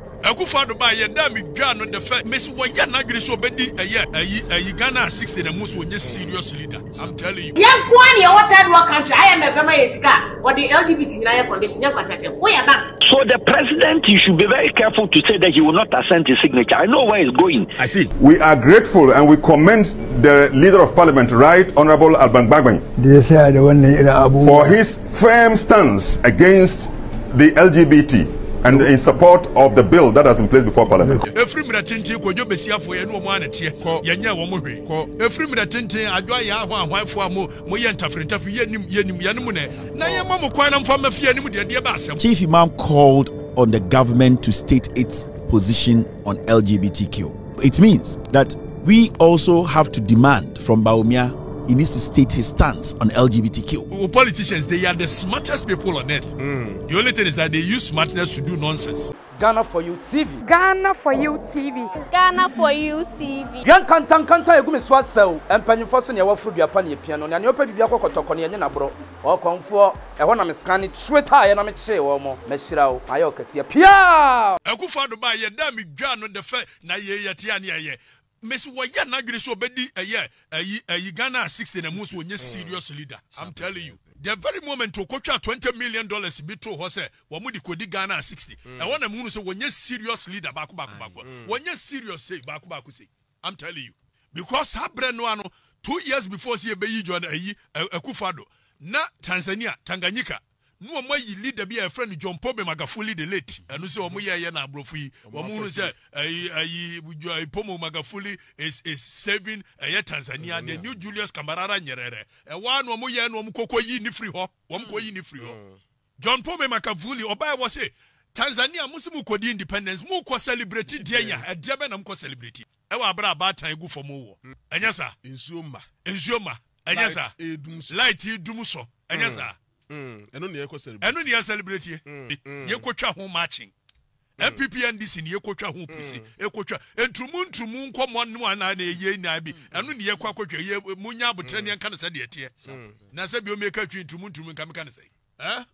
Akufo do ba ye da me dwa no the first Messi wo ya na dwere so bedi ayi Ghana 60 na muso onye serious leader. I'm telling you. Yan kwani ya what third world country I am a bema yesika what the LGBT na ya condition yan kwasase wo ya ba. So the president, you should be very careful to say that he will not assent his signature. I know where he's going. I see. We are grateful and we commend the Leader of Parliament, Right Honorable Alban for his firm stance against the LGBT and in support of the bill that has been placed before Parliament. Every minute kojo besia fo ye no mo anete ye nya wo mo hwe. Every minute adwa ya ho ahwanfo mo ye ntafrentafu yenim ne na ye mo kwan na mfa mafia nim de ba asem. Chief Imam called on the government to state its position on LGBTQ. It means that we also have to demand from Bawumia he needs to state his stance on LGBTQ. Politicians, they are the smartest people on earth. The only thing is that they use smartness to do nonsense. Ghana for you TV. Ghana for you TV. Ghana for you TV. Yan kanta egumi swasel empanyimfo so ne wafuru duapa ne piano na ne opa bibia kokotoko ne na bro o konfo ehwo na meskani Twitter ye na me kye wo mo mehira wo ayo kase pia Akufo do ba ye da me dwa no de fe na ye yete ane ye Messi wo ya na dwere so bedi ayi Ghana 60 na muso onye serious leader. I'm telling you. The very moment to coach $20 million be to ho say wo mu di kodi Ghana 60. E wona mu say wonye serious leader back. Wonye serious say back say. I'm telling you. Because habre no ano 2 years before see be yi join Akufo na Tanzania Tanganyika no mo yi leader be a friend John Pombe Magufuli the late anu say omo ye na abrofu yi omo say ayi Pombe Magufuli is saving Tanzania the new Julius Kambarara nyerere e wa no omo ye no omo kokko yi ni free ho omo ko yi ni free ho John Pombe Magufuli oba wo say Tanzania musimu kodi independence mu ko celebrate dia ya e dia be na mu ko celebrate e wa bra ba tan egu fom wo enya sa ensuoma enya sa light idum so enya sa eno ne ye celebrate ye kotwa ho marching MPPNDC ne ye kotwa ho pusi e kotwa entrumu nkomo no na ye na bi eno ne ye kwakotwa ye munya abotre ne nka ne se de tie na se bi o meka twi entrumu nka meka ne se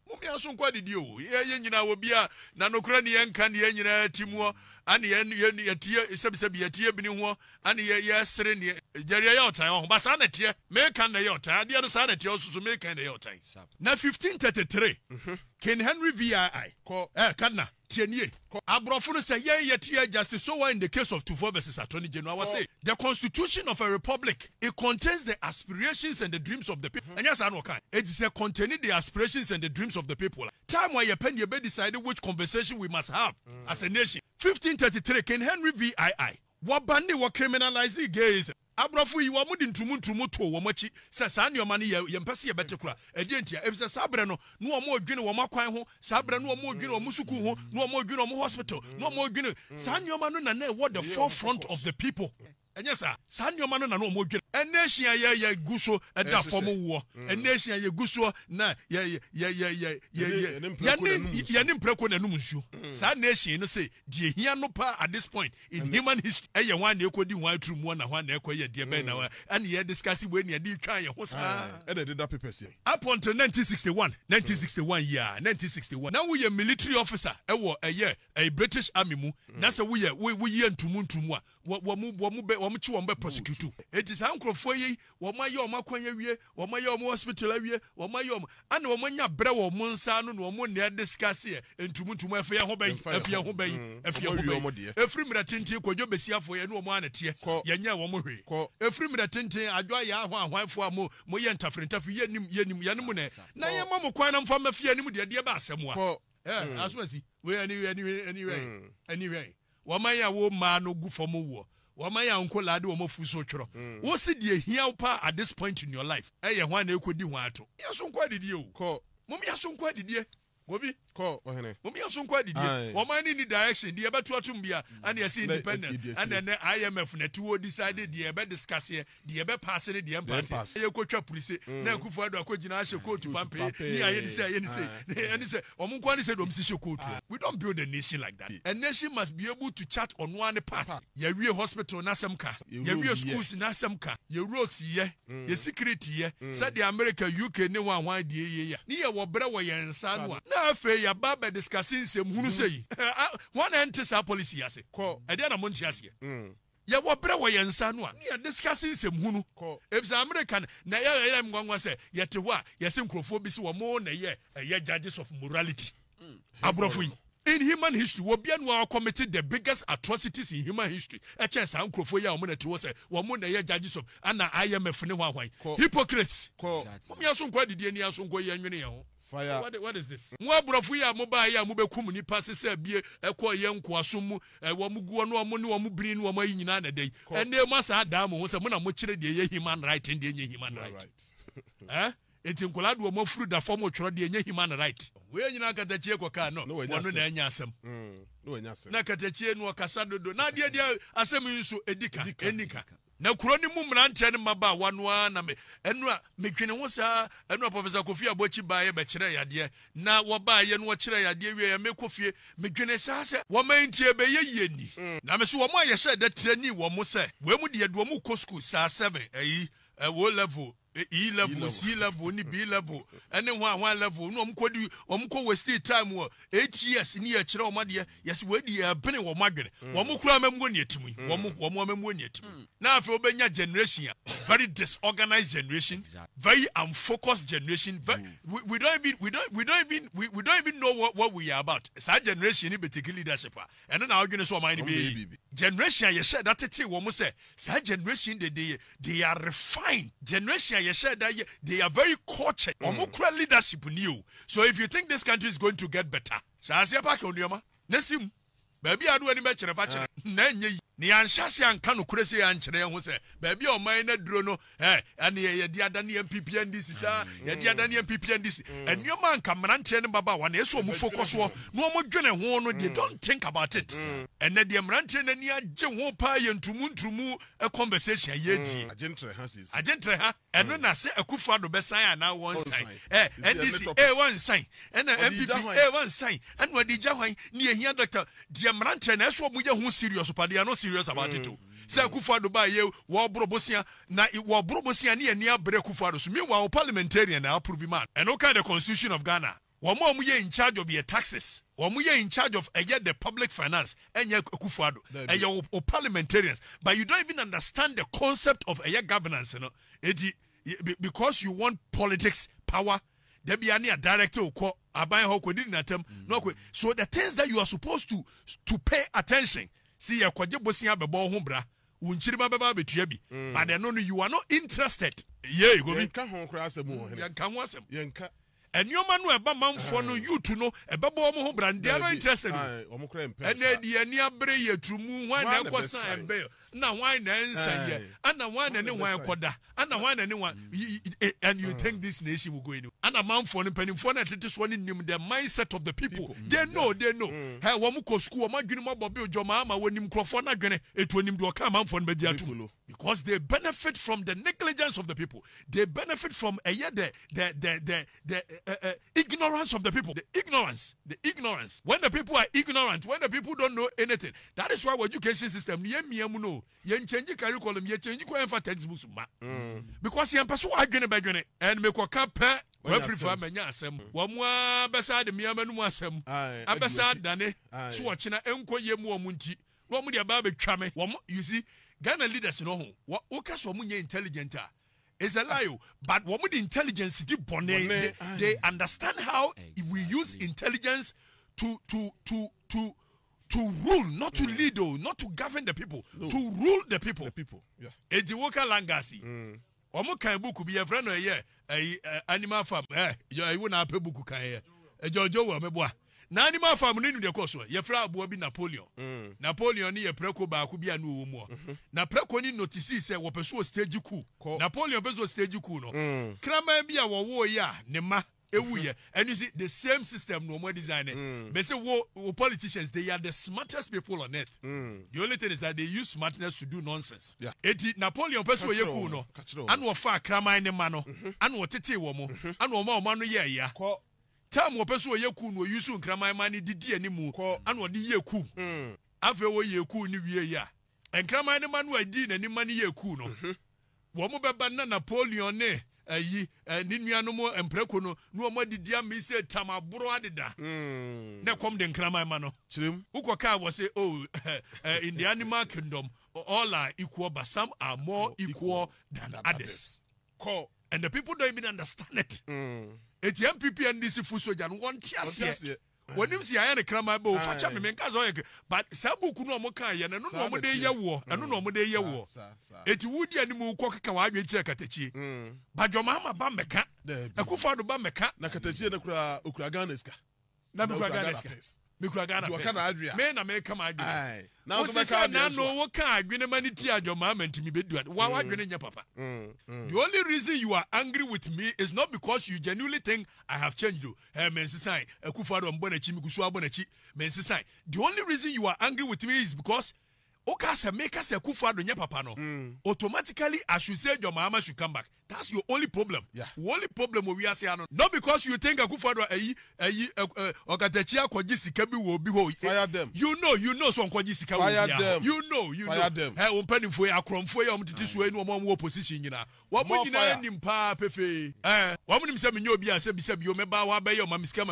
mumi aso nkwa didi o ye nyina wo bia na nokura ne yenka ne ye nyina timuo ane ye tie sebi ye tie bini ho ane ye sere ne jere ye otan ho basa na tie meka na ye otan ade sa na tie osusu meka na ye otan na 1533 King Henry VII kana tienie abrofo no say ye tie justice so in the case of 24 verses attorney general was say the constitution of a republic it contains the aspirations and the dreams of the people and yes I know kind it is containing the aspirations and the dreams of the people time where your pen you be decided which conversation we must have as a nation 1533 King Henry VII wabande wa criminalize gays abrofo yi wa mudi ntumu to wo machi se sa ne omane ye mpese ye betekura edientia efise sabre no no omo odwene wo makwan ho sabre no omo odwene wo musuku ho no omo odwene wo hospital no omo odwene sa ne omane na na what the forefront of the people enya sa ne omane na no omo odwene enation ye guso eda form wo enation ye guso na ye ni mpreko na num nsuo sa nation no say die hia no pa at this point in human history eye wan na ekodi wan tru mu na wan na ekoye de be na and ye discuss we na de twan ye ho sa and they did that papers here up until 1961 year 1961 now we a military officer ewo a British army mu na say we ye ntumu a wo mu chi wo be prosecute it is ankrofo yi wo maye o makwan awie wo maye o hospital awie wo maye o and wo manya bre wo mu nsa no wo mu na discuss ye ntumu afia ho ban efri mira tintin kojo besiafo ye no wo mu anete ye nya wo mu hwe efri mira tintin adwa ya ho ahwanfo a mo ye ntafrentafu yenim ne na ye mamu kwan na mfa mafia nim de ba asemo a aswasi we anyway wamanya wo ma no gu fom wo wamanya nkolade wo mafu so tworo wo si de hia pa at this point in your life eye ho na ekodi ho ato yaso nkwa didie o mum yaso nkwa didie Obi ko ohene mumia so nkwa didie wo man ni direction de beto atum bia and ye see independent and then IMF na to decide de be discuss here de be pass ne de pass ye kotwa police na Akufo Addo akogina ahye court pampe ni aye ni say omo nkwa ni say dom si hye court we don't build a nation like that a nation must be able to chart on one path ye wie hospital na semka ye wie schools na semka ye roads ye security ye said the America UK ne wan de ye ni ye wo bre wo ye nsa no na afa ye ya baba discussing sem hunu sei one enter sa policy ase e dey na monti ase ya wo bre wo ye nsa no a ne discussing sem hunu if the American na ye ngwanwa say ye te ho a ye se nkrofo bi se wo mo na ye judges of morality abrofo yi. In human history, we committed the biggest atrocities in human history. A chance I'm crofo ya omuna to say, Wamuna ya judges of Anna IMF ne hypocrites. Fire. What is this? Mwa brofu ya moba ya mube kumu ni pase se bie ekwa ye nkwa somu wamugu no amu ni wamu biri ni wamu nyina na dai. Ene masa adamu ho se mo na mo kire de ye human right ndi enye human right. Enti nkolado wo mafuru da form otworo de enye human right. We nyina KataKyie kwa no wono na enya asem. No enya asem. Na KataKyie no kasa dodo. Na de asem nso enika. Na kuro ni mu mrantre ne maba wanoa na me enu a metwene ho saa enu a Professor Kofi Abochi baaye be kire yade na wo baaye no kire yade wie ya mekofie metwene saa se wo mantie be ye ni na me so wo ma ye hye de trani wo mo se we mu de do mu ko school saa 7 wo level E level, C level, ni B level, and then one level. No, omko waste time 8 years in year chira omade. Yes, we dey bene wo magene. Wo mo kura memwoni atimi. Wo mo memwoni atimi. Na afi obenya generation, very disorganized generation, very unfocused generation. We don't even know what we are about. It's our generation in particular leadership. And then our so mind be generation you said that it wo mo say generation they are refined. Generation you said that they are very cultured. Omokura leadership new. So if you think this country is going to get better, Shasia back on your Nesim. Baby, I do any better. Nanny, Nianshasi and Kanu Cressy and Chere, who say, Baby, or minor drono, and ye Diadani and PP and this is Diadani and PP and this. And your man come and tell Baba one, so focus no more Gunner one, they don't think about it. And then the Amrantan and Nia Jim Pie and to moon a conversation. Ye, a gentle, and when I say a Kufado Bessaya now one sign, and this one sign, and an MPP one sign, and what did you near here, Doctor? Diamrantan, that's what we are serious, but they are not serious about it too. Say Kufado by you, war Brobosia, na war Brobosia near Bre Kufado. So meanwhile, parliamentarian, I approve man. And okay, the constitution of Ghana. One more we in charge of your taxes. One we in charge of the public finance and your Kufado and your parliamentarians. But you don't even understand the concept of a governance, you know. Because you want politics, power, there be any director who call so the things that you are supposed to pay attention. See a kwaje be bo ho bra unchiri baba betua bi but then no you are not interested. Yeah, you go be kan ho kra asem ho he kan ho asem yenka and your man no eba manfo no you to know eba bo mo ho bra they are not interested. Omo kra empe and the ani abre ye trumu wan na kwasan embe na wan na ensan ye ana wan na ne wan koda ana wan na ne wan and you think this nation will go anywhere ana manfo no panimfo na tete so nim the mindset of the people. They know hey wo mo ko school wo madwini mo bobe ojoma ama wonim krofo na dwene etuonim do ka manfo no be atu because they benefit from the negligence of the people. They benefit from the ignorance of the people. The ignorance. When the people are ignorant, when the people don't know anything, that is why our education system, you change curriculum, you change textbooks, because you person are and make a cap. Afrifa menya asem wamwa besa de miama no asem abesa dane so ochina enko yemu omunti no mu de ba betwame you see Ghana leaders no ho wo ka so munye intelligent is a lie but wo mu the intelligence di bone they understand how if we use intelligence to rule, not to lead, not to govern the people, to rule the people. Yeah. Ejiwoka Langasi. Omo kan buku bi efra no ye animal farm you na pe buku kan ye ejojo wo meboa na animal farm no nim de course ye fra abo bi Napoleon ni ye preko ba ku bi anu wo mu na preko ni notice say wo peso stage coup Napoleon peso stage coup no krama bi a wo ya ne ma ewuye and you see the same system no more design they say wo politicians they are the smartest people on earth. The only thing is that they use smartness to do nonsense. Eti Napoleon person ye ku no anu wo fa kraman ne ma no anu wo tete wo mo anu wo ma no ye ya tam wo person ye ku no use kraman ma ne didi animu anu wo de ye ku afa wo ye ku ni wie ya enkraman ne ma no adi na ni ma ne ye ku no wo mo beba na Napoleon ne Ninuano mo emprekono no mo didia me say tamabro adeda na kom de nkrama mano Chim ukoka was say oh in the animal kingdom all are equal but some are more equal than others. And the people don't even understand it. It's MPP and this Fusojan one tier. When you see I am a crama bo facha me menka zo but sabu ku no mo kan ye no no mo de ye wo eno no mo de ye wo eti wudi ani mu ko keka wa adwe che KataKyie ba joma ba meka akufa do ba meka na KataKyie na kura okura Ghana ska na me kura Ghana ska me kura Ghana me na me kama adwe now so meka na no wo kan adwe mani ti ajoma mantimi bedu wa adwe nya papa the only reason you are angry with me is not because you genuinely think I have changed you mensisai akufa do mbona chi mikusu abona chi mensisai the only reason you are angry with me is because okasa make us akufa do nya papa no automatically I should say your mama should come back. That's your only problem. The only problem we are saying not because you think akufa do KataKyie akwaji sika bi wo bi ho fire them. You know so akwaji sika wo them. you know fire them. Hey umpanifo ya akromfo ya omtiti so enu omo opposition nyina wo mo nyina nimpa pefe wo mo nim se menyo obi a se bi o meba wa be ye o mamiska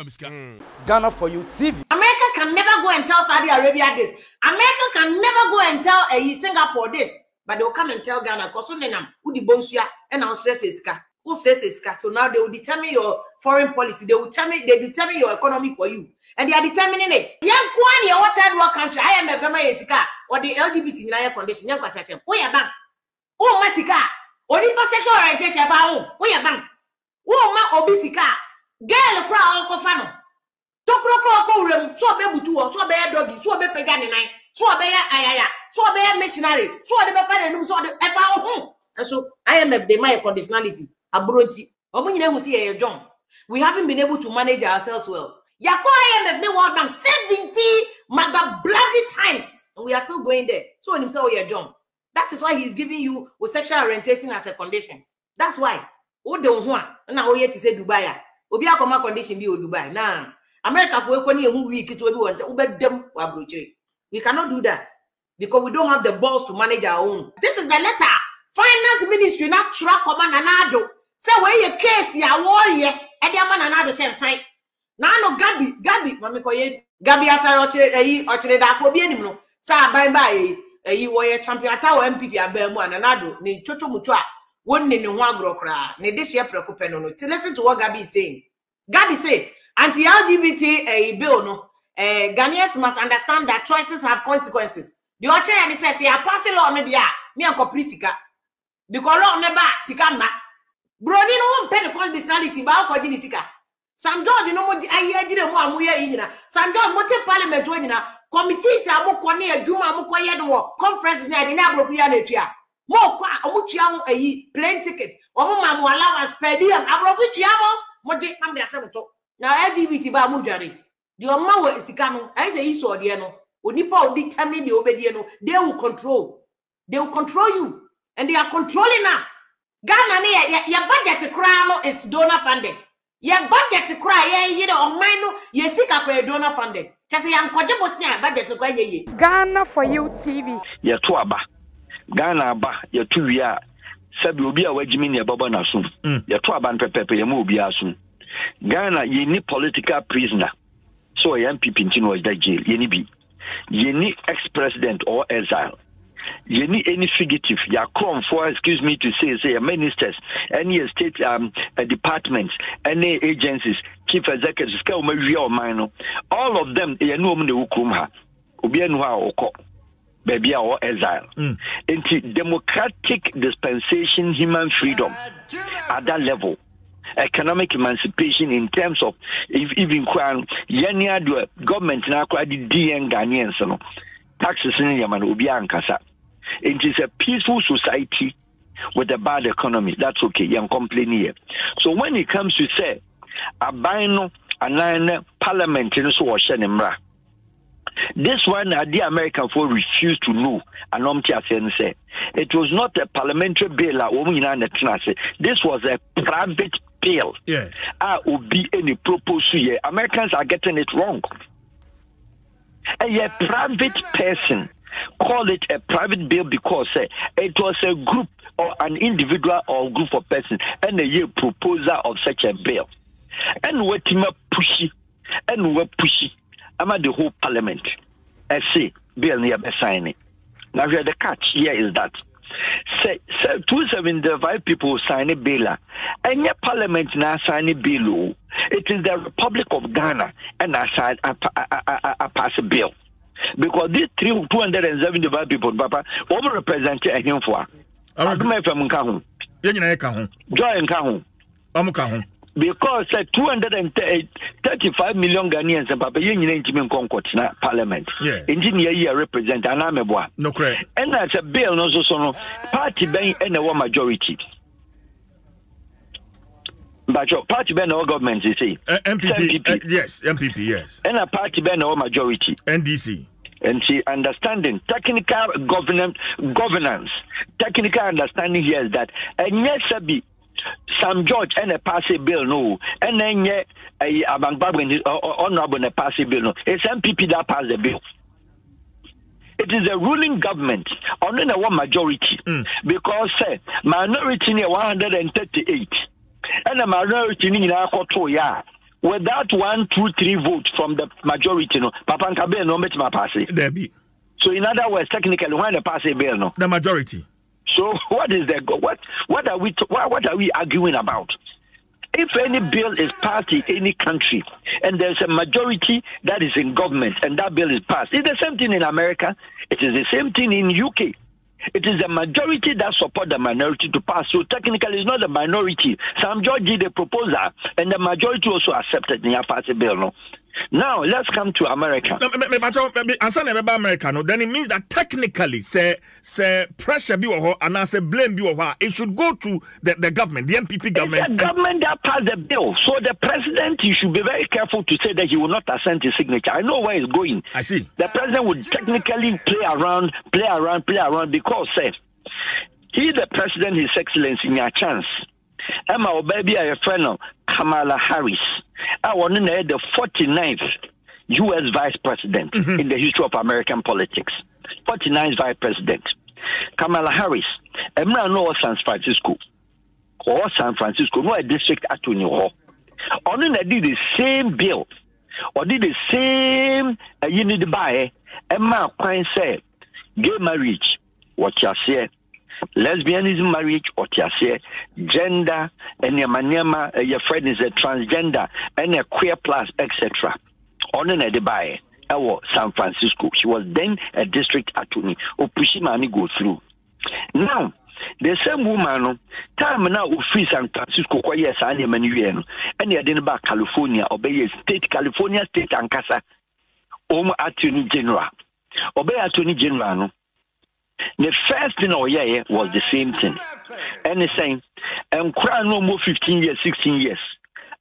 Ghana for you TV. America can never go and tell Saudi Arabia this. America can never go and tell Singapore this. But they will come and tell Ghana because who the bonsuya and our stress is car. Who stress is car? So now they will determine your foreign policy. They determine your economy for you. And they are determining it. Young Kwani, what third world country? I am a Bema Yesika or the LGBT in condition. Young Kwasati. Who your bank? Oh Masika. Or the sexual orientation of our own. Who your bank? Oh ma obisika. Girl crowd Kofano. Tokro so be butu so be doggy so be pegani nine. So be ayaya, so be missionary, so the be so the FAO. And so IMF they my conditionality. Abronti. Omunyina hu see John. We haven't been able to manage ourselves well. Yako IMF they World Bank 70 mega bloody times. And we are still going there. So when him say oh John. That is why he's giving you with sexual orientation as a condition. That's why. O don ho na o yet say Dubai. Obi akoma condition bi o Dubai. Nah. America for ekoni ehu week to obi want ubedem abroche. We cannot do that because we don't have the balls to manage our own. This is the letter. Finance Ministry not track command and Addo. Say where your case ya warrior and the man and Addo send sign. Now no Gabi, mami koye Gabi asara ochire da ko bi enimno. Sa bye warrior champion atawo MPP abemu and Addo ni chocho mucho a won ni ho agro kra. Ni this year preocupe no. Listen to what Gabi is saying. Gabi say anti-LGBT bill no. Ghanaians must understand that choices have consequences. The Oche and says, "Yeah, passing law on the me and Coprisika. Because law never sika ma. Brody no one pay the conditionality, but how could sika? Some George no more. I hear you more amuya inina. Some George mote parliament wenina. Committees are more corny a juma more quiet no conferences near the neighbor of Yanetria. More qua amuchiamo a plane ticket. Or mamma allowance per diem. Abrofichiamo moje mamma saboto. Now LGBT ba mujari. The Omawa is Sikano, I say, so Diano, Onipa determine the obedieno, they will control you, and they are controlling us. Ghana, your budget to cry is donor funded. Your budget to cry, you know, on mine, you seek up a donor funded. Just a young Kojabosia budget to cry. Ghana for you TV. Your Tuaba, Ghana, your 2 year, Sabi will be a wedging your Baba Nasun, your Tuaban Pepe, your Mobia soon. Ghana, you need political prisoner. So I am MPP was that jail. You need ex-president or exile. You need any fugitive. You are come for, excuse me to say ministers, any state departments, any agencies, chief executives, all of them, you know, the Ukrumha, Ubianwa or baby or exile. Into democratic dispensation, human freedom at that level. Economic emancipation in terms of even the government now quite DN Ghanaians taxes in Yaman Ubian Kasa. It is a peaceful society with a bad economy. That's okay, young complain here. So when it comes to say a bino and parliament in Swansea, this one the American folk refused to know and say it was not a parliamentary bill. This was a private bill. Yes. Would be any proposal here. Americans are getting it wrong. A private person call it a private bill because it was a group or an individual or group of persons and a proposal of such a bill. And what him pushy and we pushy. I'm at the whole parliament. I say bill near signing. Now the catch here is that say 275 people sign a bill, and your parliament now sign a bill. It is the Republic of Ghana and I pass a bill because these 275 people, Papa, over represented him for. Because 235 million Ghanaians and Papa in Concord Parliament. Engineer here represent an ameboa. No correct. And that's a bill no so party bank and a majority. But your party bank or government is say MPP, yes, MPP, yes. And a party bank or majority. NDC. And see, understanding technical governance, technical understanding here is that and yes, Sam George and a pass a bill no, and then a honorable and pass a bill no. It's MPP that pass the bill. It is a ruling government on a one majority because minority near 138 and a minority in our without 1, 2, 3 votes from the majority no. Papa Nkabe no make my pass it. There be. So in other words, technically, when the pass a bill no, the majority. So what is the what are we arguing about? If any bill is passed in any country and there's a majority that is in government and that bill is passed, it's the same thing in America. It is the same thing in UK. It is the majority that support the minority to pass. So technically, it's not the minority. Sam George did a proposal and the majority also accepted the pass a bill. No. Now let's come to America. Then it means that technically, say pressure be and I say blame be it should go to the government, the MPP government. It's the government that passed the bill. So the president, he should be very careful to say that he will not assent his signature. I know where he's going. I see. The president would technically play around because he, the president, His Excellency, in a chance. Emma Obabi, a friend of Kamala Harris. I want to know the 49th U.S. vice president in the history of American politics. 49th vice president. Kamala Harris. Emma no San Francisco. Or San Francisco. No a district attorney. Only did the same bill. Or did the same you need to buy. Emma Quine said gay marriage. What you say? Lesbianism marriage or gender and your friend is a transgender and a queer plus etc. On an edibai San Francisco. She was then a district attorney. Opushimani go through. Now the same woman time now free San Francisco kwa yes and you didn't back California obey state California state and Casa attorney general. Obey attorney general no. The first thing was the same thing. And it's saying, and cry no more 15 years, 16 years.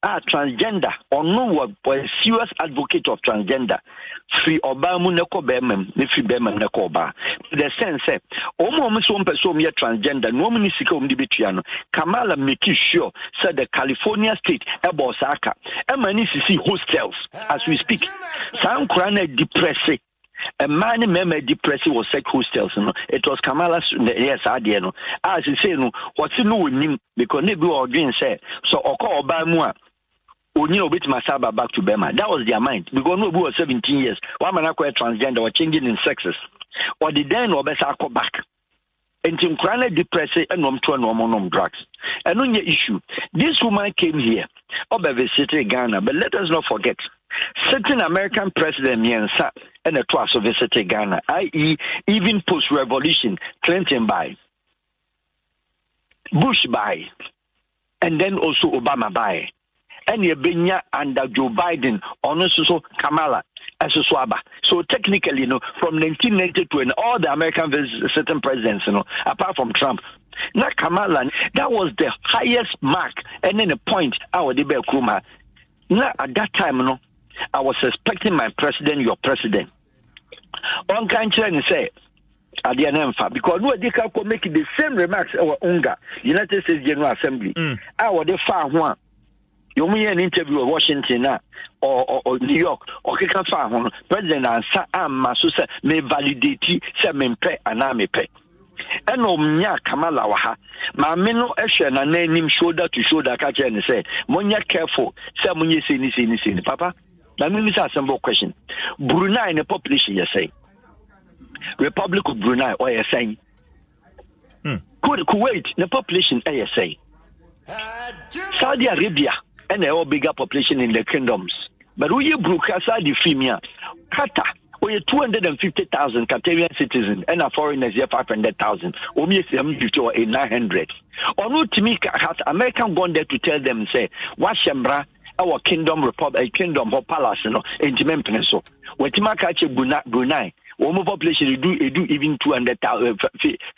Transgender, or no was a serious advocate of transgender. Free Obama Neko Bemen, Nifi Bemen Nekoba. The sense, almost one person here transgender, no municipal Dibitriano. Kamala making sure, said the California state, Ebosaka, and many see hostels as we speak. Some chronic depressing. A man member depressing was sex hostels. No, it was Kamala's yes idea. No, as you say, no, what's no with him because they go again say so. Oko Obama, only a bit Masaba back to Bema. That was their mind because no was 17 years. One man acquired transgender or changing in sexes, or the then or better go back. And in chronic depression and normal drugs. And on your issue, this woman came here, visited Ghana, but let us not forget. Certain American president Yensa and a twice of visited Ghana, i.e., even post-revolution, Clinton by, Bush by, and then also Obama by, and Yabenya under Joe Biden, on also Kamala as a swaba. So technically, from 1992 and all the American certain presidents, apart from Trump, not Kamala, that was the highest mark, and then a point our debate Kuma. Now at that time, I was expecting my president, your president. One country and say, at the end, because they can make the same remarks our United States General Assembly. I was the far one. You may an interview with Washington or New York or Kika President and Masusa may validate say me pay and I may pay. And Omnia Kamala Waha, my meno Eshen and name shoulder to shoulder catch and say, Monya careful, some when you see any Papa. Let me ask some more question. Brunei in the population, you say. Republic of Brunei, or you say. Kuwait, the population, you say. Saudi Arabia, and they all bigger population in the kingdoms. But we broke Saudi Femia, Qatar, we 250,000 Qatarian citizens, and a foreigners here 500,000. Only 750 or 900. Or no to me, American gone there to tell them, say, Washembra, our kingdom, republic, kingdom, or palace, you know, in Timem Peninsula. When Timakache Brunei, one population do even 200,000,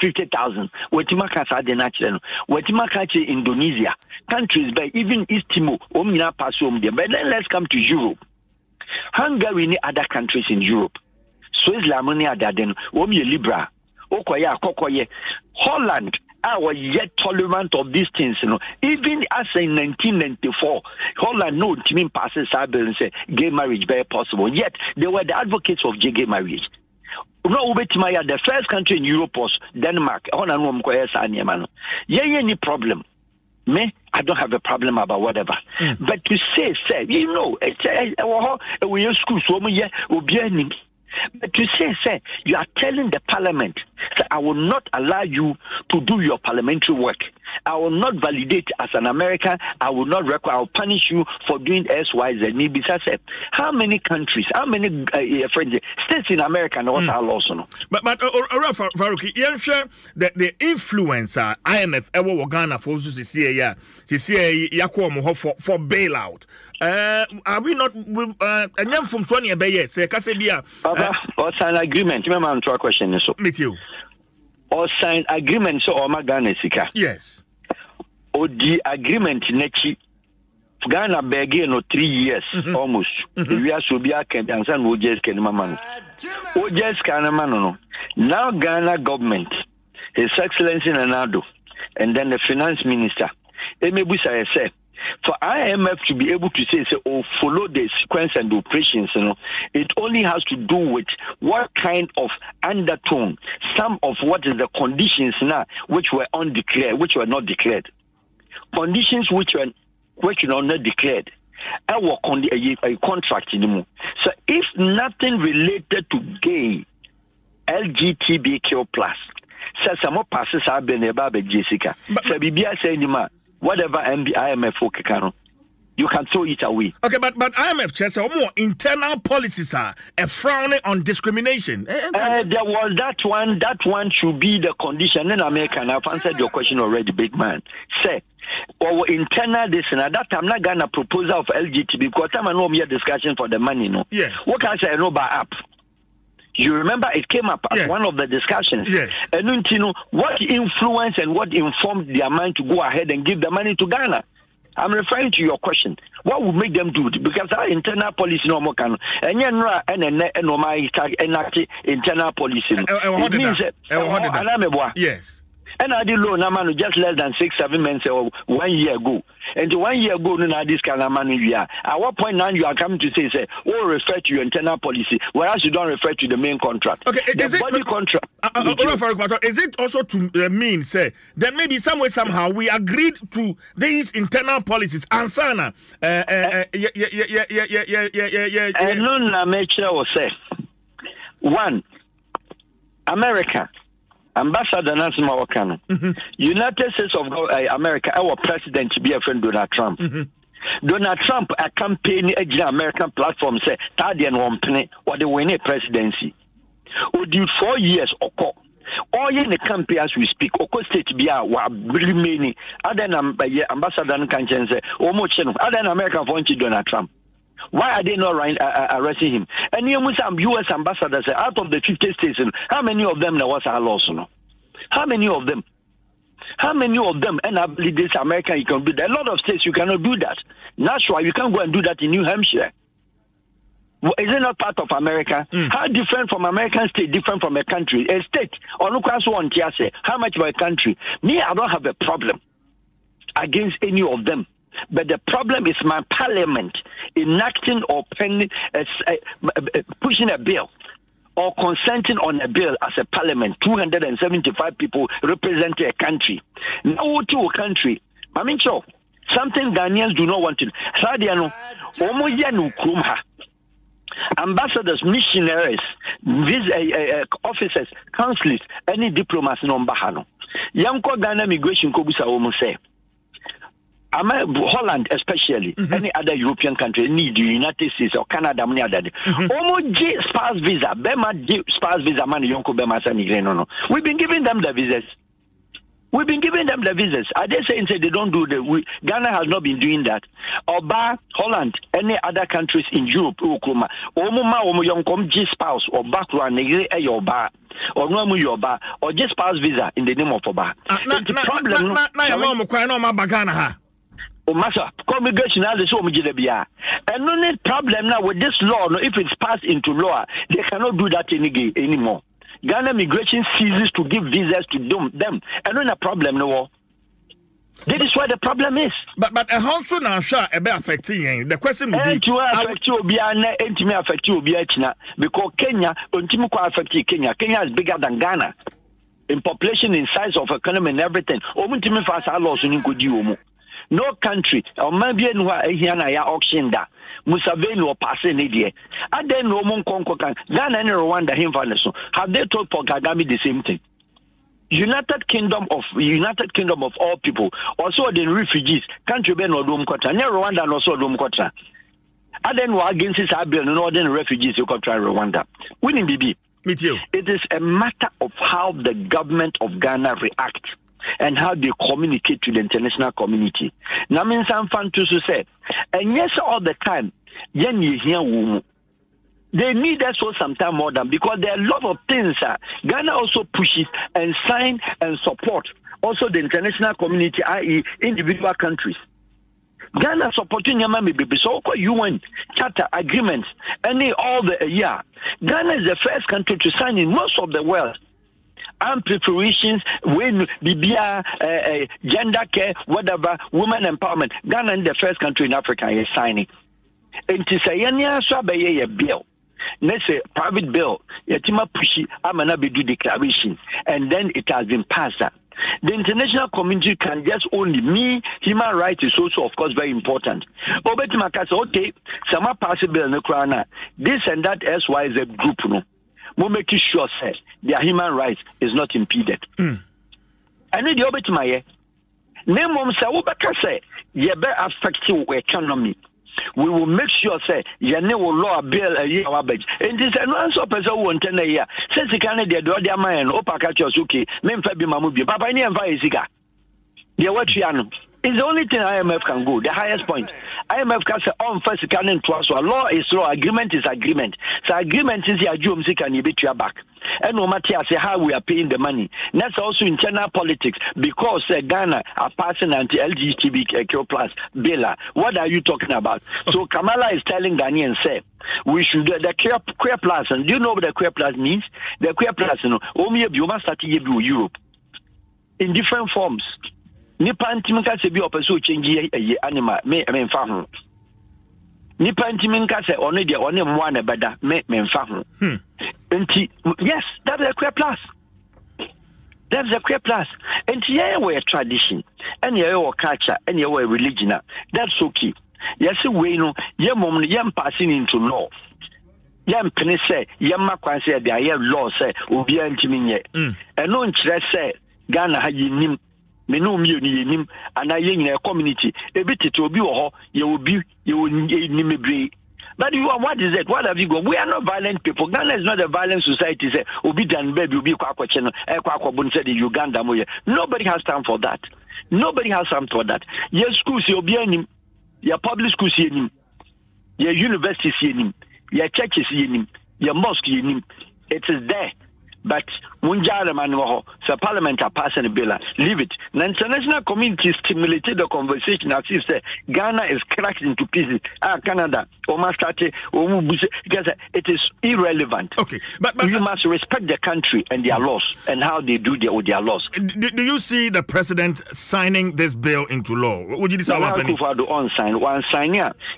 50,000. When Timakache the natural, when Timakache Indonesia, countries by even East Timor, Omina Pasum there. But then let's come to Europe. Hungary and other countries in Europe. Switzerland, other than Omi Libra, Okoya, Kokoye, Holland. Are yet tolerant of these things, you know. Even as in 1994, Holland no team passes cyber and say gay marriage very possible. Yet they were the advocates of gay marriage. No, the first country in Europe was Denmark. Any problem? Me, I don't have a problem about whatever. But to say, you know, it's school so many. But you say, you are telling the parliament that I will not allow you to do your parliamentary work. I will not validate as an American. I will not require. I will punish you for doing X, Y, Z. Maybe I said, how many countries, how many states in America know what are laws? But Farouk, you share the influence IMF ever Ghana for to see for bailout. Are we not? And then from Sonia Baye say Kasebia. Or sign agreement. Remember, I'm to a question. So meet you. Or sign agreement so or Ghana sika. Yes. Or the agreement nechi Ghana beg no 3 years almost. We are so be a can and san just can man. O just can man no. Now Ghana government, His Excellency Addo, and then the finance minister. Emebusa say for IMF to be able to say, follow the sequence and the operations, you know, it only has to do with what kind of undertone, some of what is the conditions now which were undeclared, which were not declared. Conditions which were not declared. A contract anymore. So if nothing related to gay, LGBTQ plus, so some more passes have been about Jessica. So BBI say whatever IMF can, you can throw it away. Okay, but IMF says more internal policies are frowning on discrimination. There was that one should be the condition. In America, I've answered your question already, big man. Say, or internal this and that I'm not gonna proposal of LGBT because I'm no mere discussion for the money, no. Yes. What can I say? No, by app. You remember it came up as one of the discussions. Yes. And you know what influenced and what informed their mind to go ahead and give the money to Ghana. I'm referring to your question. What would make them do it? Because our internal policy no more can. And you know, enact internal policy. It means that. Yes. And I did loan a man just less than 6-7 months or 1 year ago. And 1 year ago, no, this kind of money we are. At what point now you are coming to say, refer to your internal policy, whereas you don't refer to the main contract. Okay, the body contract. Is it also to mean, say, that maybe some way, somehow, we agreed to these internal policies? Ansana, and no, make sure was say, one, America. Ambassador Nancy Mawakano, United States of America, our president to be a friend Donald Trump. Donald Trump, a campaign American platform, say, Tadian Wompene, or the winning presidency. Who did 4 years or all in the campaign as we speak, Oko State be a really many other than Ambassador Nancy say, almost other than American for Donald Trump. Why are they not arresting him? And here with some U.S. ambassadors, out of the 50 states, how many of them there was a loss? How many of them? How many of them? And I believe this America, you can do that. A lot of states, you cannot do that. Naturally, you can't go and do that in New Hampshire. Well, is it not part of America? How different from American state, different from a country? A state, or look at how much of a country? Me, I don't have a problem against any of them. But the problem is my parliament enacting or pending, pushing a bill or consenting on a bill as a parliament. 275 people represent a country. Now to a country. I mean, so something Ghanaians do not want to. Sadiano, Omoyanu Krumha. Ambassadors, missionaries, these officers, councillors, any diplomats no mbahano. Yanko Ghana migration kobusa omo say. Holland especially, any other European country need the United States or Canada many other. Omo G spouse visa, Bema G spouse visa man Yonko Bema Sani no. We've been giving them the visas. We've been giving them the visas. Are they saying they don't do the? Ghana has not been doing that. Oba, Holland, any other countries in Europe, Oklahoma, Omuma, Omoyonkom, G spouse, or background, Yoba, or no Yoba, or G spouse visa in the name of Oba. The problem. Massa, congregation has so much and only problem now with this law, if it's passed into law, they cannot do that anymore. Ghana migration ceases to give visas to them. And then a problem no. That is why the problem is. But how soon I'm sure about affecting the question will be to affect you affect you because Kenya affect Kenya. Kenya is bigger than Ghana in population, in size of economy and everything. No country, or maybe here auction that Museveni or passing it. And then no one can Ghana and Rwanda him for have they told Paul Kagame the same thing? United Kingdom of all people, also the refugees, country ben or Dom Kota, near Rwanda and also Dom Kota. And then we're against this northern refugees who can try Rwanda. Winning BB. Meet you. It is a matter of how the government of Ghana reacts and how they communicate to the international community. Now, mean some fun to say, and yes, all the time, yen you hear they need us for some time more than because there are a lot of things. Ghana also pushes and sign and support also the international community, i.e., individual countries. Ghana supporting Yamami Bibi, so UN charter agreements, all the year. Ghana is the first country to sign in most of the world. And preparations, when BBA, gender care, whatever, women empowerment. Ghana is the first country in Africa is signing. And to say, a bill. Let's say private bill, Yatima Pushi, Amana do declaration, and then it has been passed. The international community can just only human rights is also, of course, very important. But okay, some possible in the Krana, this and that SYZ group, no. We'll make sure say their human rights is not impeded. And then the other my name mom say say you better affect your economy. We will make sure say you will law bill a year our budget. And this and one so person won't tell a year. Since the Canada do their man opaka okay, men fabi mamubi. Papa any advice the what you know. It's the only thing IMF can go, the highest point. IMF can say, first can to us. Law is law, agreement is agreement. So agreement is your job, can you beat your back? And no matter say how we are paying the money. That's also internal politics because Ghana are passing anti-LGBTQ plus bill. What are you talking about? So Kamala is telling Ghanaians, say, we should the queer plus. And do you know what the queer plus means? The queer plus, only you must start Europe in different forms. Nipa ntiminka se bi opeso change animal me mfa ho. Nipa ntiminka se one de one mwa na beda me mfa ho. Yes, that's a queer plus. That's a queer plus. And yeah, we a tradition, and yeah, we culture, and yeah, we religion. That's okay. Yes, we know. Yeah, mom, yeah, passing into law. Yeah, penny say, yeah, ma kwan say there yeah law say obi antiminye. And no interest say Ghana ha yinim. Menu nim and I in a community. A bit to be or you will be but you are what is it? What have you got? We are not violent people. Ghana is not a violent society. Say Obi Dan baby will be said in Uganda. Nobody has time for that. Nobody has time for that. Your schools you'll be in your public schools in your universities in your churches in your mosque in it is there. But Munjara Manwaho, the parliament are passing a bill, leave it. The international community stimulated the conversation as if Ghana is cracked into pieces. Canada, Omastate, it is irrelevant. Okay, but you must respect the country and their laws and how they do their laws. Do you see the president signing this bill into law? Would you decide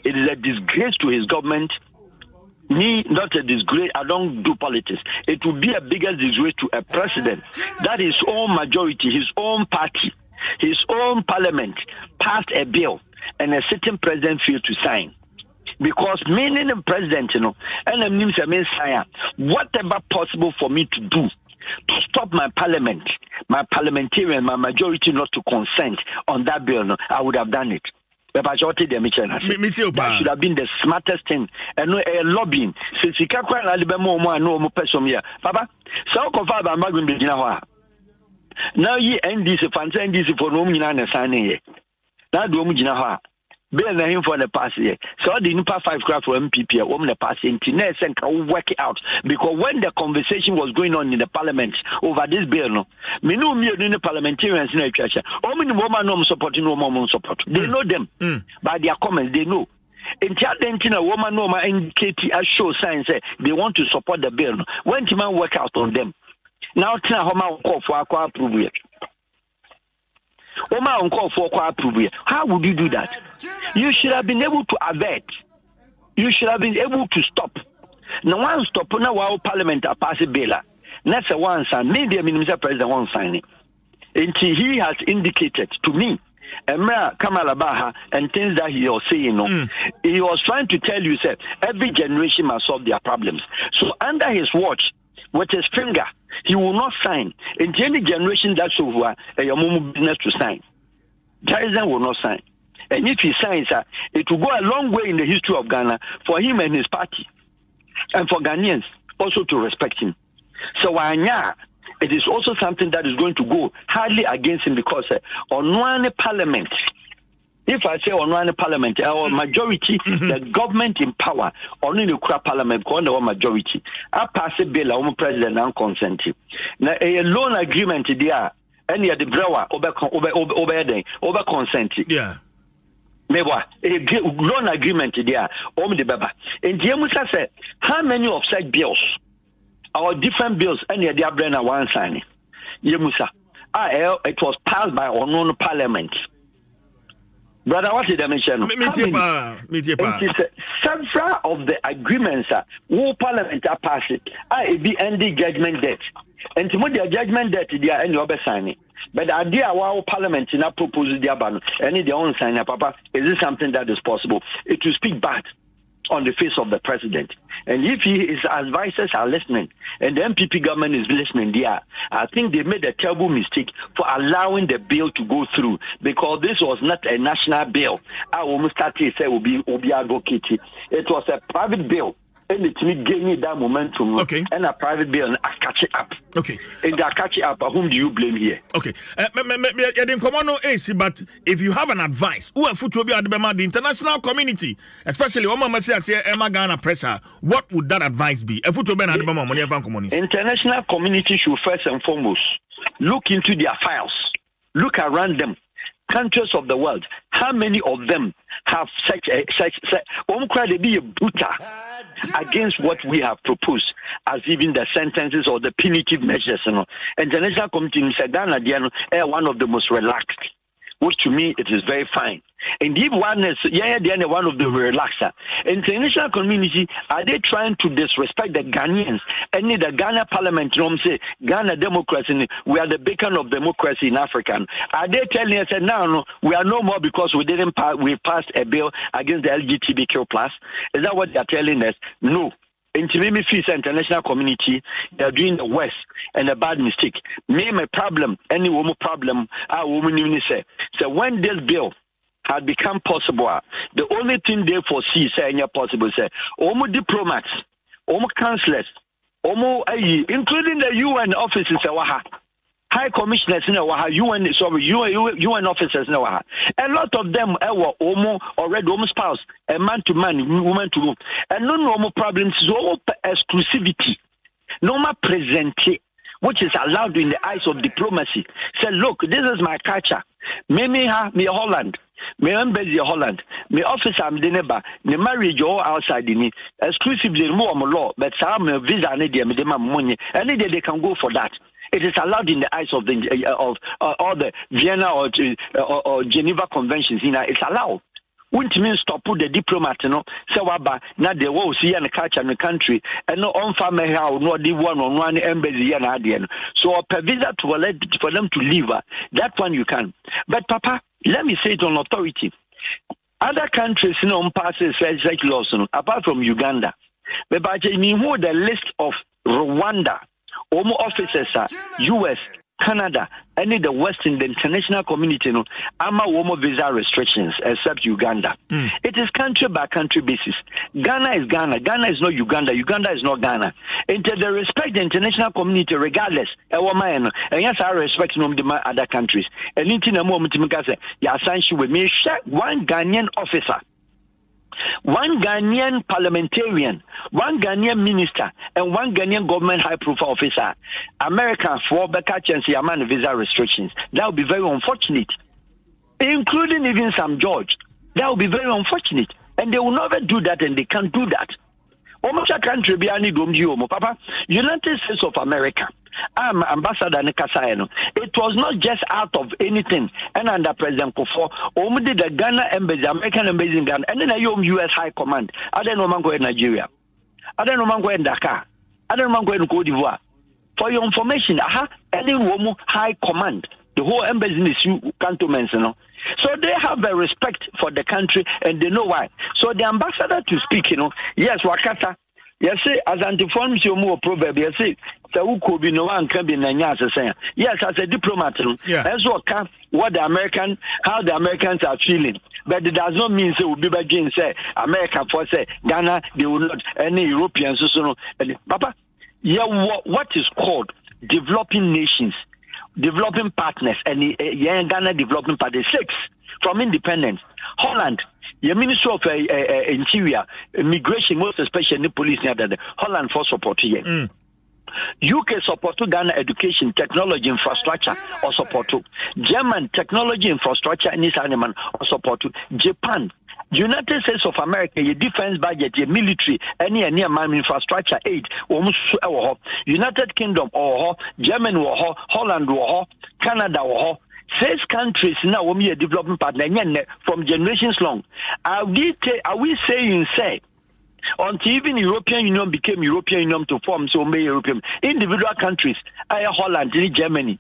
it is a disgrace to his government. Me, not a disgrace. I don't do politics. It would be a bigger disgrace to a president that his own majority, his own party, his own parliament passed a bill and a sitting president failed to sign. Because meaning the president, and I'm saying, whatever possible for me to do to stop my parliament, my parliamentarian, my majority not to consent on that bill, I would have done it. That should have been the smartest thing. And no lobbying. Since you can't quite no person here. Papa, so confirm I'm not going to be now ye NDC fans NDC for no mean signing. Now do Mujina. Bill him for the past year. So the Nupa 5 craft for MPP, a woman the passing Tines and can work it out. Because when the conversation was going on in the parliament over this bill, no, me know me in the parliamentarians in the church. How many women no supporting no woman support? They know them by their comments, they know. In Tiadentina, woman no indicate as show signs they want to support the bill. When the man work out on them. Now Tina Homa call for approve it. Oma uncall for approval. How would you do that? You should have been able to avert. You should have been able to stop. Now one stop now our parliament are passing bill. That's a one sign. Maybe a minister president won't sign it. Until he has indicated to me, Emra Kamala Baha and things that he was saying, he was trying to tell you, sir, every generation must solve their problems. So under his watch, with his finger, he will not sign. In any generation that's over, a business to sign. President will not sign. And if he signs, it will go a long way in the history of Ghana for him and his party, and for Ghanaians also to respect him. So it is also something that is going to go hardly against him because on one parliament, if I say on one parliament, our majority, the government in power, only the parliament, because the majority, I pass a bill, our president and consent. Now a loan agreement there, any of the brewer over consent. Yeah. Maybe a loan agreement there, the baba. And Jamusa said, how many of such bills, our different bills, any of the brain one signing? Yamusa, it was passed by unknown parliament. Brother, what did I mention? Several of the agreements who parliament are passing be ending judgment debt. And to the judgment debt, they are any other signing. But the idea our parliament in a proposal, they are any their own sign, Papa, is this something that is possible? It will speak bad on the face of the president. And if his advisors are listening and the MPP government is listening there, I think they made a terrible mistake for allowing the bill to go through because this was not a national bill. I almost started to say will be advocated. It was a private bill. And it gave me that momentum. Okay. And a private bill and I catch it up. Okay. And I catch it up. Whom do you blame here? Okay. But if you have an advice, the international community, especially Emma Ghana pressure, what would that advice be? International community should first and foremost look into their files, look around them. Countries of the world, how many of them have such be a brutal against what we have proposed as even the sentences or the punitive measures? International community in Ghana, one of the most relaxed, which to me it is very fine. And if one is one of the relaxer. International community, are they trying to disrespect the Ghanaians? And the Ghana parliament, say Ghana democracy, we are the beacon of democracy in Africa. Are they telling us that no, we are no more because we passed a bill against the LGBTQ plus? Is that what they are telling us? No. Intimate fees international community, they are doing the worst and a bad mistake. Me, my problem, any woman problem, our woman even say. So when this bill had become possible, the only thing they foresee saying possible say almost diplomats, almost councillors, almost including the UN offices, high commissioners in UN officers in a lot of them were already spouse, a man to man, woman to woman, and no normal problems, so exclusivity, no more present. which is allowed in the eyes of diplomacy. Say, look, this is my culture. Me Holland. Me embassy Holland. Me office am the neighbor. Me marriage all outside in it. Exclusively more law, but some visa and the money. Any day they can go for that. It is allowed in the eyes of the all the Vienna or Geneva conventions. It's allowed. Wouldn't mean stop put the diplomat, so now they will see and culture in the country and no on family how no the one embassy and adian. So per visa to allow for them to leave, that one you can. But Papa, let me say it on authority. Other countries passes such laws apart from Uganda. But I mean who the list of Rwanda, Home officers are US, Canada, any the West in the international community, ama womo visa restrictions except Uganda. It is country by country basis. Ghana is Ghana. Ghana is not Uganda. Uganda is not Ghana. Until they respect the international community, regardless. And yes, I respect the other countries. And in a moment, ya sanction with me share one Ghanaian officer. One Ghanaian parliamentarian, one Ghanaian minister, and one Ghanaian government high-profile officer. America for better chance among visa restrictions. That would be very unfortunate, including even Sam George. That would be very unfortunate, and they will never do that, and they can't do that. Almost a country beyond Papa, United States of America. I'm Ambassador Nekasayano. It was not just out of anything. And under President Kofo, only the Ghana embassy, American embassy in Ghana, and then I US High Command. I don't know Mango in Nigeria. I don't know Mango in Dakar. I don't know Mango in Cote d'Ivoire. For your information, any Womo High Command, the whole embassy in the cantonments, So they have a respect for the country and they know why. So the ambassador to speak, yes, Wakata. Yes, as anti-form more proverb, yes, so could be no one can be saying. Yes, as a diplomat, as what how the Americans are feeling. But it does not mean so will be again say America for say Ghana, they will not any Europeans so Papa, what is called developing nations, developing partners, and Ghana developing partners 6 from independence. Holland. The Ministry of Interior, Immigration, most especially the police, Holland for support here. UK support to Ghana education, technology, infrastructure, or support to German technology, infrastructure, and this animal or support to Japan. United States of America, your defense budget, your military, any infrastructure aid, almost United Kingdom or Germany or Holland or Canada or 6 countries now will be a development partner from generations long. Are we saying say until even European Union became European Union to form so many European individual countries, Holland, Germany.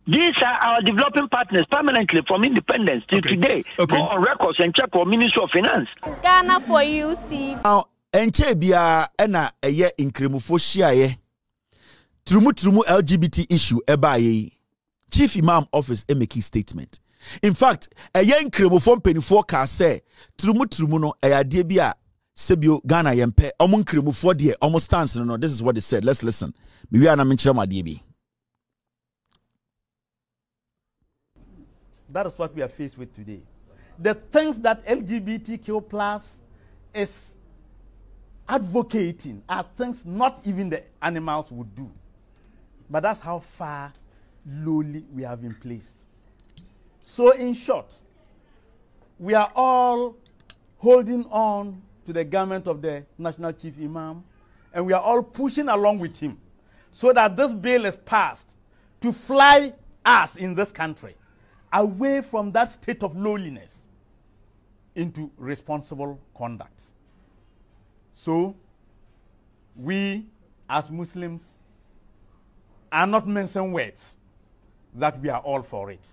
These are our developing partners permanently from independence till today. Go on records and check for Ministry of Finance. Ghana for you see. Now, enchebia ena eye inkremufo shiaye. Trumu LGBT issue ebaye. Chief Imam Office make a statement. In fact, a young cremofon penifo ka say, Trumu no a bia sebio Ghana yempe, among cremofo de almost stands no. This is what they said. Let's listen. Maybe I'm That is what we are faced with today. The things that LGBTQ plus is advocating are things not even the animals would do. But that's how far lowly we have been placed. So in short, we are all holding on to the government of the National Chief Imam, and we are all pushing along with him so that this bill is passed to fly us in this country away from that state of lowliness into responsible conduct. So we as Muslims are not mentioning words that we are all for it.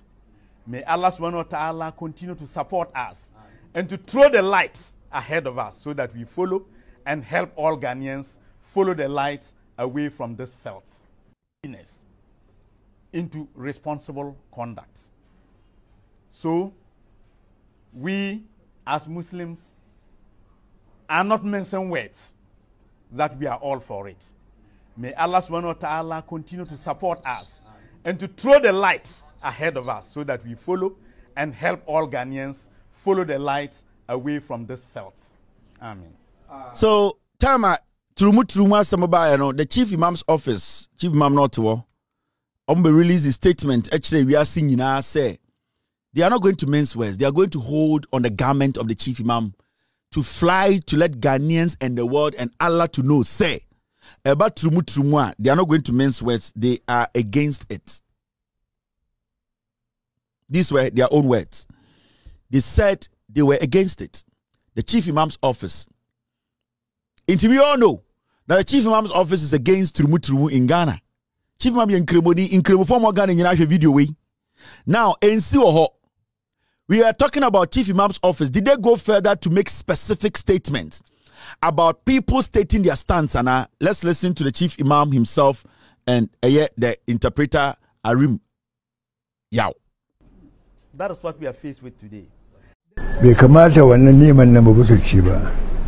May Allah subhanahu wa ta'ala continue to support us and to throw the light ahead of us so that we follow and help all Ghanaians follow the light away from this filth into responsible conduct. So we as Muslims are not mentioning words that we are all for it. May Allah subhanahu wa ta'ala continue to support us and to throw the light ahead of us so that we follow and help all Ghanaians follow the light away from this filth. Amen. So, Tama, Trumu Samabaya, the Chief Imam's office, Chief Imam Notuo, release a statement. Actually, we are seeing now say they are not going to mince words. They are going to hold on the garment of the chief imam to fly to let Ghanaians and the world and Allah to know. Say about Trumua, they are not going to mince words. They are against it. These were their own words. They said they were against it. The chief imam's office. And we all know that the chief imam's office is against Trumu in Ghana. Chief Imam in Kremodi form Ghana in video way. Now, we are talking about Chief Imam's office. Did they go further to make specific statements about people stating their stance? And let's listen to the Chief Imam himself and the interpreter Arim Yao. That is what we are faced with today.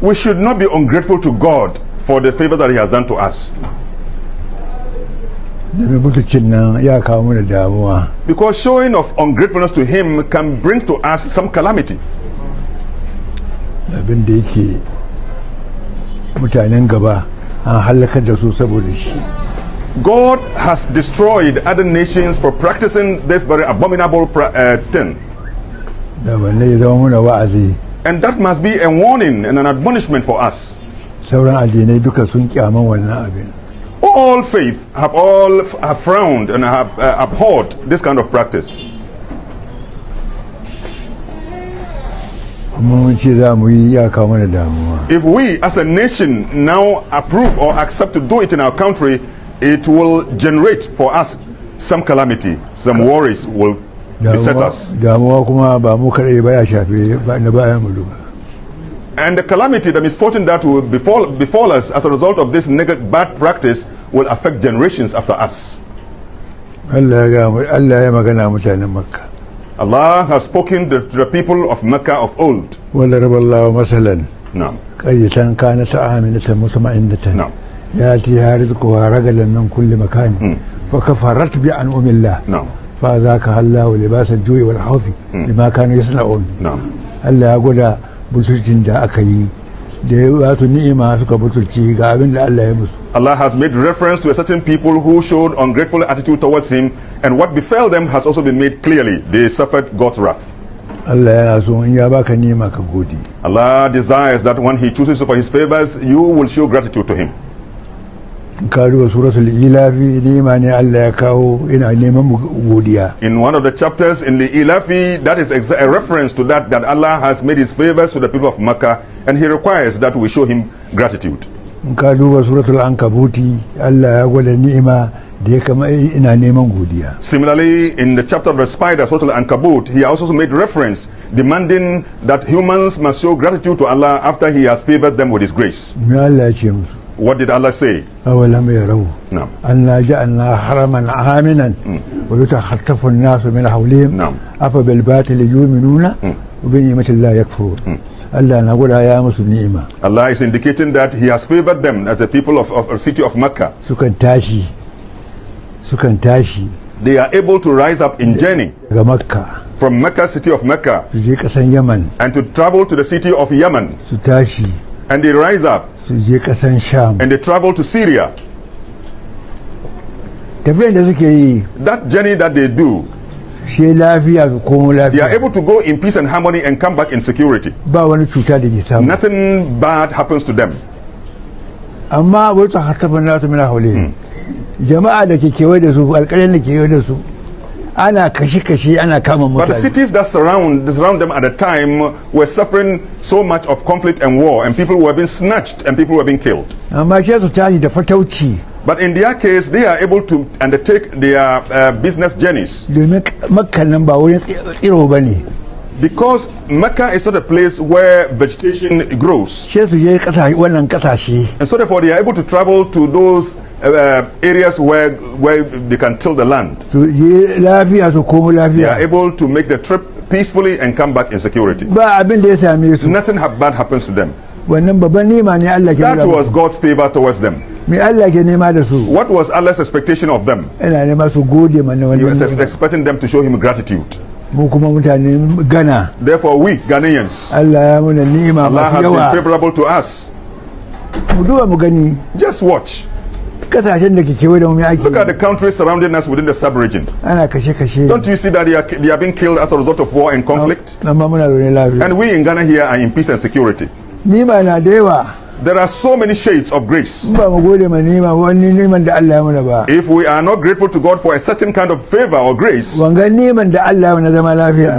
We should not be ungrateful to God for the favor that He has done to us. Because showing of ungratefulness to Him can bring to us some calamity. God has destroyed other nations for practicing this very abominable thing. And that must be a warning and an admonishment for us. All faith have frowned and have abhorred this kind of practice. If we as a nation now approve or accept to do it in our country, it will generate for us some calamity, some worries will beset us. And the calamity, the misfortune that will befall us as a result of this negative bad practice will affect generations after us. Allah has spoken to the people of Mecca of old. No. ياتيها رزقها رجلا من كل مكان فكفرت بأنعم الله فذاقها الله لباس الجوع والخوف بما كانوا يصنعون. Allah goda butulcin da aka yi da wato ni'ima suka butulci ga abin da Allah ya musu. Allah has made reference to a certain people who showed ungrateful attitude towards Him, and what befell them has also been made clearly. They suffered God's wrath. Allah desires that when He chooses for His favors, you will show gratitude to Him. In one of the chapters in the Ilafi, that is a reference to that Allah has made His favors to the people of Makkah, and He requires that we show Him gratitude. Similarly, in the chapter of the spider, Surah Al-Ankabut, He also made reference demanding that humans must show gratitude to Allah after He has favored them with His grace. What did Allah say? أولم يروا أنا جعلنا حرما آمنا ويتخطف الناس من حولهم أفبالباطل يؤمنون وبنعمة الله يكفرون. Allah is indicating that He has favored them as the people of a city of Mecca. They are able to rise up in journey from Mecca, city of Mecca, and to travel to the city of Yemen. And they rise up and they travel to Syria. That journey that they do, they are able to go in peace and harmony and come back in security. Nothing bad happens to them. But the cities that surround them at the time were suffering so much of conflict and war, and people were being snatched and people were being killed. But in their case, they are able to undertake their business journeys. Because Mecca is not a place where vegetation grows. And so therefore they are able to travel to those areas where they can till the land. They are able to make the trip peacefully and come back in security. Nothing bad happens to them. That was God's favor towards them. What was Allah's expectation of them? He was expecting them to show Him gratitude. Therefore we Ghanaians, Allah has been favorable to us. Just watch. Look at the countries surrounding us within the sub-region. Don't you see that they are being killed as a result of war and conflict? And we in Ghana here are in peace and security. There are so many shades of grace. If we are not grateful to God for a certain kind of favor or grace,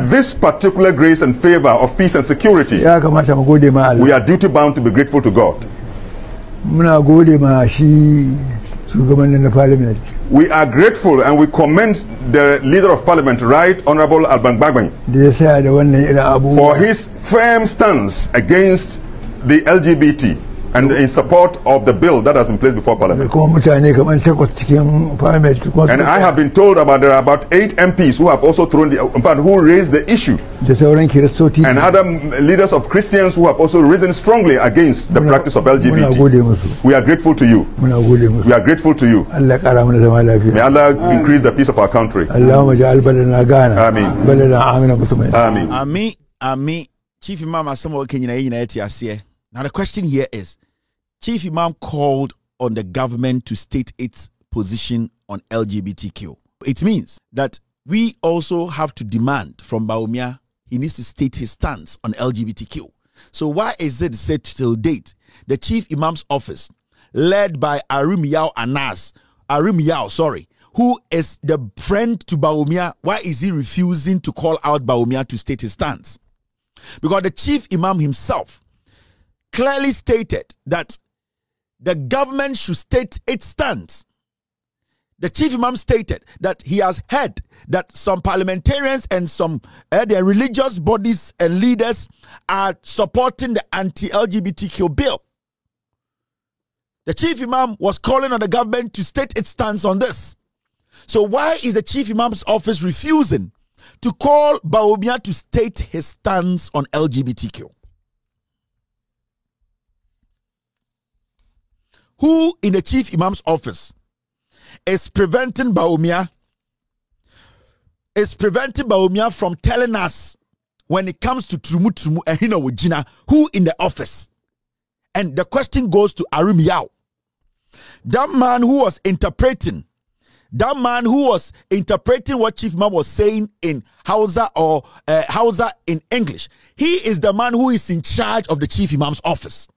this particular grace and favor of peace and security, we are duty bound to be grateful to God. We are grateful and we commend the Leader of Parliament, Right Honorable AlWahab, for his firm stance against the LGBT and in support of the bill that has been placed before Parliament. And I have been told about there are about 8 MPs who have also who raised the issue. And other leaders of Christians who have also risen strongly against the practice of LGBT. We are grateful to you. We are grateful to you. May Allah increase the peace of our country. Amen. Amen. Chief Imam Asamoah Kenya. Now the question here is, Chief Imam called on the government to state its position on LGBTQ. It means that we also have to demand from Bawumia he needs to state his stance on LGBTQ. So why is it said till date the Chief Imam's office, led by Arim Yao, who is the friend to Bawumia, why is he refusing to call out Bawumia to state his stance? Because the Chief Imam himself clearly stated that the government should state its stance. The Chief Imam stated that he has heard that some parliamentarians and some their religious bodies and leaders are supporting the anti-LGBTQ bill. The Chief Imam was calling on the government to state its stance on this. So why is the Chief Imam's office refusing to call Bawumia to state his stance on LGBTQ? Who in the Chief Imam's office is preventing Bawumia from telling us when it comes to Trumu and Hina Wujina, who in the office? And the question goes to Arim Yao. That man who was interpreting what Chief Imam was saying in Hausa or Hausa in English. He is the man who is in charge of the Chief Imam's office.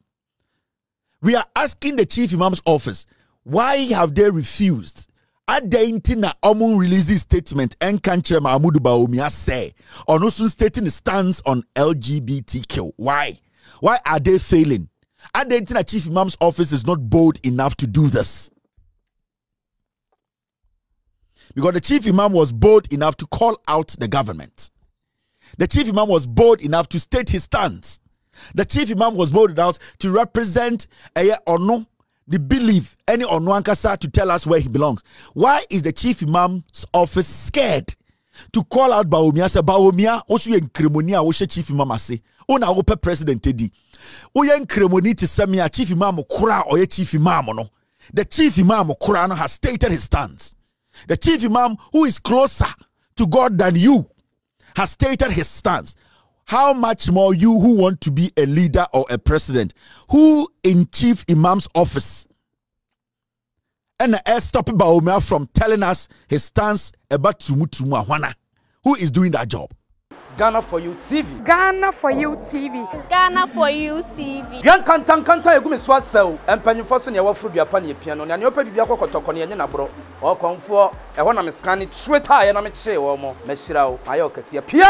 We are asking the Chief Imam's office, why have they refused? Adentina Omun releases statement and country Mahmoud Bawumia say on also stating the stance on LGBTQ. Why? Why are they failing? Adentina Chief Imam's office is not bold enough to do this. Because the Chief Imam was bold enough to call out the government. The Chief Imam was bold enough to state his stance. The Chief Imam was bold enough to represent the belief, any Onuankasa, to tell us where he belongs. Why is the Chief Imam's office scared to call out Bawumia? Say Bawumia, also yen kremoni a wo Chief Imam ase. Una wo pe president tedi. O yen kremoni ti semia Chief Imam kura or ye Chief Imam no. The Chief Imam kura no has stated his stance. The Chief Imam, who is closer to God than you, has stated his stance. How much more you who want to be a leader or a president, who in Chief Imam's office, and stopping Bawumia from telling us his stance about Tumu Ahwana? Who is doing that job? Ghana for you TV. Ghana for you TV. Ghana for you TV. Yan kanta egumi swasel empanyimfo so ne wafuru duapa ne piano ne opa bibia kokotoko ne nye nabro o konfo e ho na meskani Twitter ye na me kye wo mo mehira wo ayo kase pia.